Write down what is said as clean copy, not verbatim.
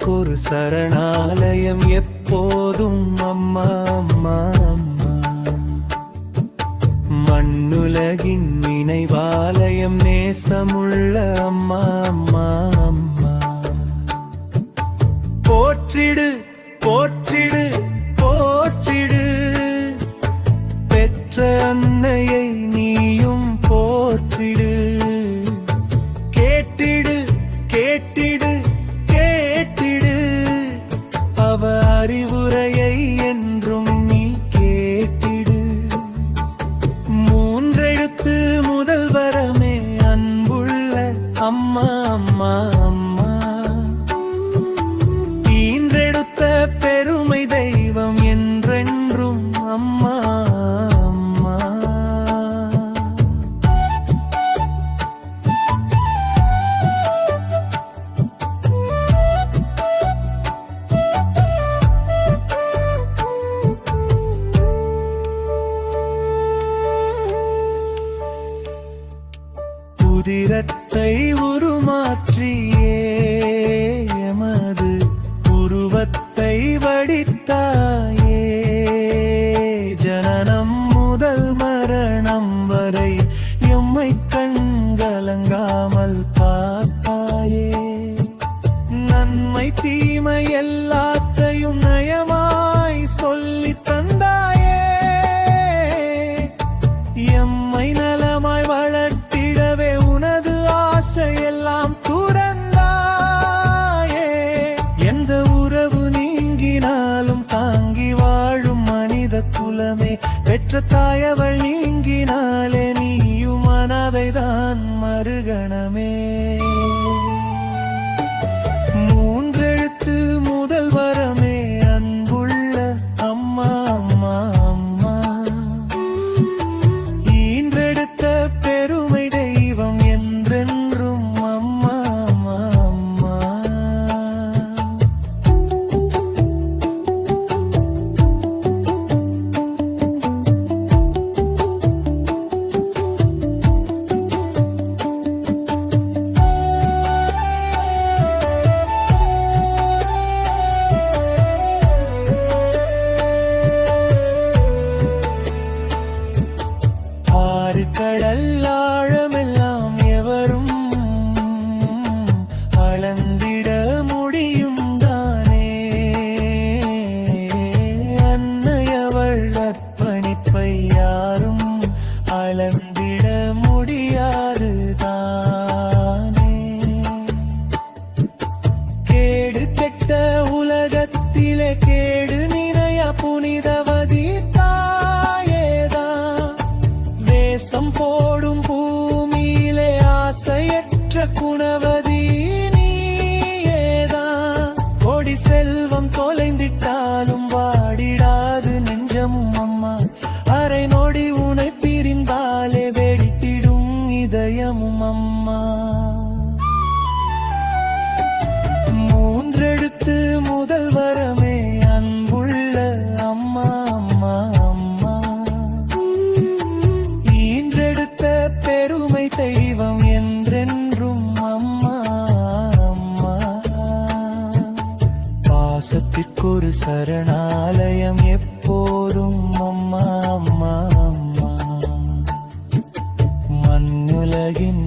பாசத்திற்கொரு சரணாலயம் எப்போதும் அம்மா அம்மா அம்மா. மண்ணுலகின் நினைவாலயம் நேசமுள்ள அம்மா அம்மா அம்மா. போற்றிடு போற்றிடு போற்றிடு பெற்ற அன்னையை நீயும் போற்றிடு. கேட்டிடு கேட்டிடு கேட்டிடு அவ அறிவுரையை என்றும் நீ கேட்டிடு. மூன்றெழுத்து முதல் வரமே அன்புள்ள அம்மா அம்மா அம்மா. ஈன்றெடுத்த பெருமை தெய்வம் என்றென்றும் அம்மா அம்மா. உதிரத்தை உருமாற்றியே எமது உருவத்தை வடித்தாயே. ஜனனம் முதல் மரணம் வரை எம்மை கண்கலங்காமல் பார்த்தாயே. நன்மை தீமை எல்லாத்தையும் நயமாய் சொல்லி தந்தாயே. எம்மை நலமாய் வளர்த்திடவே உனது ஆசையெல்லாம் துறந்தாயே. எந்த உறவு நீங்கினாலும் தாங்கி வாழும் மனித குலமே. பெற்ற தாயவள் நீங்கினாலே நீயும் அனாதைதான் மறுகணமே. மூன்றெழுத்து முதல் வரமே அன்புள்ள அம்மா அம்மா அம்மா. ஈன்றெடுத்த பெருமை தெய்வம் என்றென்றும் அம்மா அம்மா அம்மா. ஆறு கடல் ஆழமெல்லாம் எவரும் அளந்திட முடியும் தானே. அன்னையவள் அர்ப்பணிப்பை யாரும் அளந்திட முடியாது தானே. கேடு கெட்ட உலகத்திலே கேடு நினையா புனிதவதி தேசம் போடும் பூமியிலே ஆசையற்ற குணவதி நீயேதான். கொடி செல்வம் தொலைந்திட்டாலும் வாடிடாது நெஞ்சமும் அம்மா. அரை நொடி உனை பிரிந்தாலே வெடித்திடும் இதயமும் அம்மா. மூன்றெழுத்து முதல் வரமே அன்புள்ள அம்மா அம்மா அம்மா. ஈன்றெடுத்த பெருமை தெய்வம் என்றென்றும் அம்மா அம்மா. பாசத்திற்கொரு சரணாலயம் எப்போதும் அம்மா அம்மா அம்மா. மண்ணுலகின்